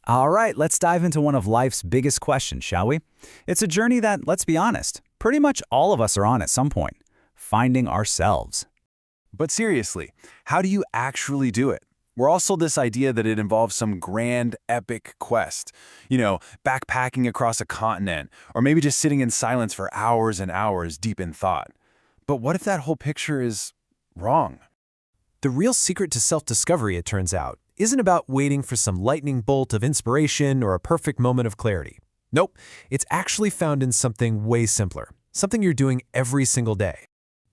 All right, let's dive into one of life's biggest questions, shall we? It's a journey that, let's be honest, pretty much all of us are on at some point. Finding ourselves. But seriously, how do you actually do it? We're also this idea that it involves some grand, epic quest. Backpacking across a continent, or maybe just sitting in silence for hours and hours deep in thought. But what if that whole picture is wrong? The real secret to self-discovery, it turns out, isn't about waiting for some lightning bolt of inspiration or a perfect moment of clarity. Nope, it's actually found in something way simpler, something you're doing every single day.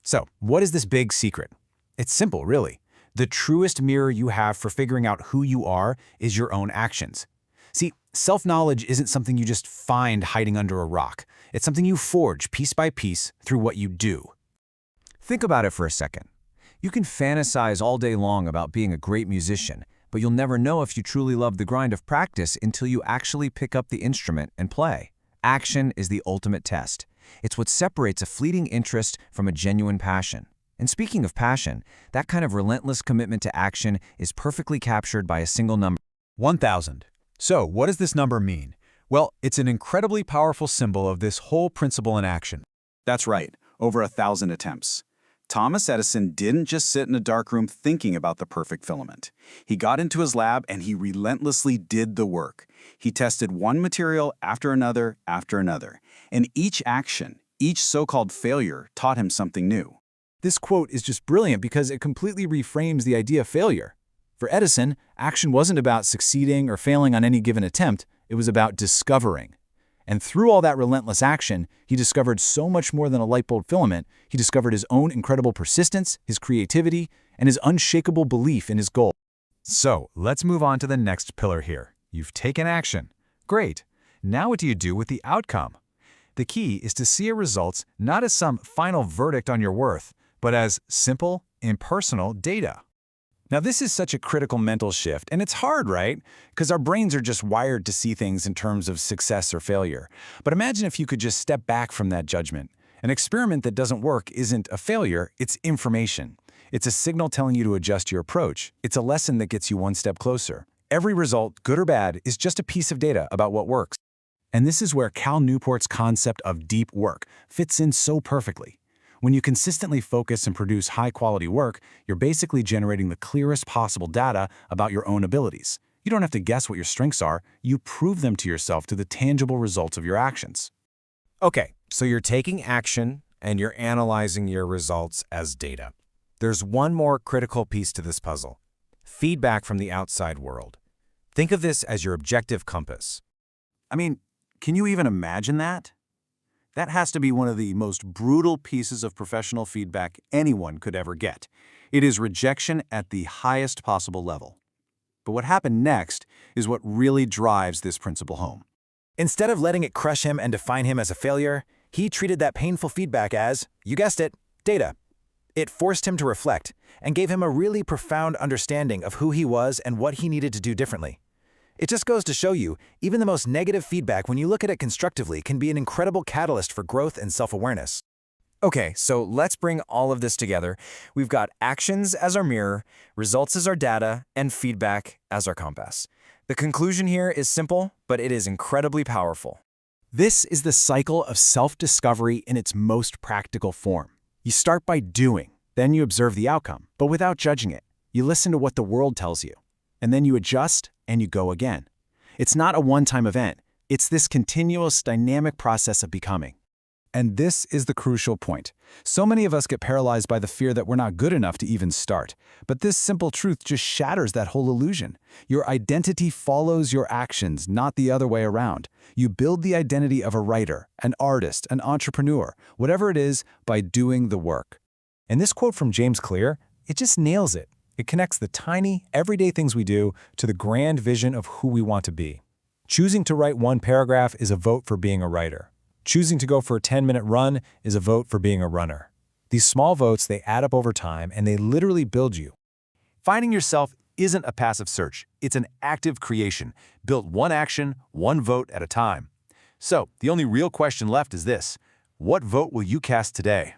So, what is this big secret? It's simple, really. The truest mirror you have for figuring out who you are is your own actions. See, self-knowledge isn't something you just find hiding under a rock. It's something you forge piece by piece through what you do. Think about it for a second. You can fantasize all day long about being a great musician, but you'll never know if you truly love the grind of practice until you actually pick up the instrument and play. Action is the ultimate test. It's what separates a fleeting interest from a genuine passion. And speaking of passion, that kind of relentless commitment to action is perfectly captured by a single number. 1,000. So, what does this number mean? Well, it's an incredibly powerful symbol of this whole principle in action. That's right, over 1,000 attempts. Thomas Edison didn't just sit in a dark room thinking about the perfect filament. He got into his lab and he relentlessly did the work. He tested one material after another, and each action, each so-called failure taught him something new. This quote is just brilliant because it completely reframes the idea of failure. For Edison, action wasn't about succeeding or failing on any given attempt, it was about discovering. And through all that relentless action, he discovered so much more than a light bulb filament. He discovered his own incredible persistence, his creativity, and his unshakable belief in his goal. So, let's move on to the next pillar here. You've taken action. Great. Now what do you do with the outcome? The key is to see your results not as some final verdict on your worth, but as simple, impersonal data. Now, this is such a critical mental shift, and it's hard, right? Because our brains are just wired to see things in terms of success or failure. But imagine if you could just step back from that judgment. An experiment that doesn't work isn't a failure, it's information. It's a signal telling you to adjust your approach. It's a lesson that gets you one step closer. Every result, good or bad, is just a piece of data about what works. And this is where Cal Newport's concept of deep work fits in so perfectly. When you consistently focus and produce high-quality work, you're basically generating the clearest possible data about your own abilities. You don't have to guess what your strengths are, you prove them to yourself through the tangible results of your actions. Okay, so you're taking action and you're analyzing your results as data. There's one more critical piece to this puzzle: feedback from the outside world. Think of this as your objective compass. I mean, can you even imagine that? That has to be one of the most brutal pieces of professional feedback anyone could ever get. It is rejection at the highest possible level. But what happened next is what really drives this principle home. Instead of letting it crush him and define him as a failure, he treated that painful feedback as, you guessed it, data. It forced him to reflect and gave him a really profound understanding of who he was and what he needed to do differently. It just goes to show you, even the most negative feedback, when you look at it constructively, can be an incredible catalyst for growth and self-awareness. Okay, so let's bring all of this together. We've got actions as our mirror, results as our data, and feedback as our compass. The conclusion here is simple, but it is incredibly powerful. This is the cycle of self-discovery in its most practical form. You start by doing, then you observe the outcome, but without judging it. You listen to what the world tells you, and then you adjust and you go again. It's not a one-time event. It's this continuous, dynamic process of becoming. And this is the crucial point. So many of us get paralyzed by the fear that we're not good enough to even start. But this simple truth just shatters that whole illusion. Your identity follows your actions, not the other way around. You build the identity of a writer, an artist, an entrepreneur, whatever it is, by doing the work. And this quote from James Clear, it just nails it. It connects the tiny, everyday things we do to the grand vision of who we want to be. Choosing to write one paragraph is a vote for being a writer. Choosing to go for a 10-minute run is a vote for being a runner. These small votes, they add up over time, and they literally build you. Finding yourself isn't a passive search. It's an active creation, built one action, one vote at a time. So, the only real question left is this: what vote will you cast today?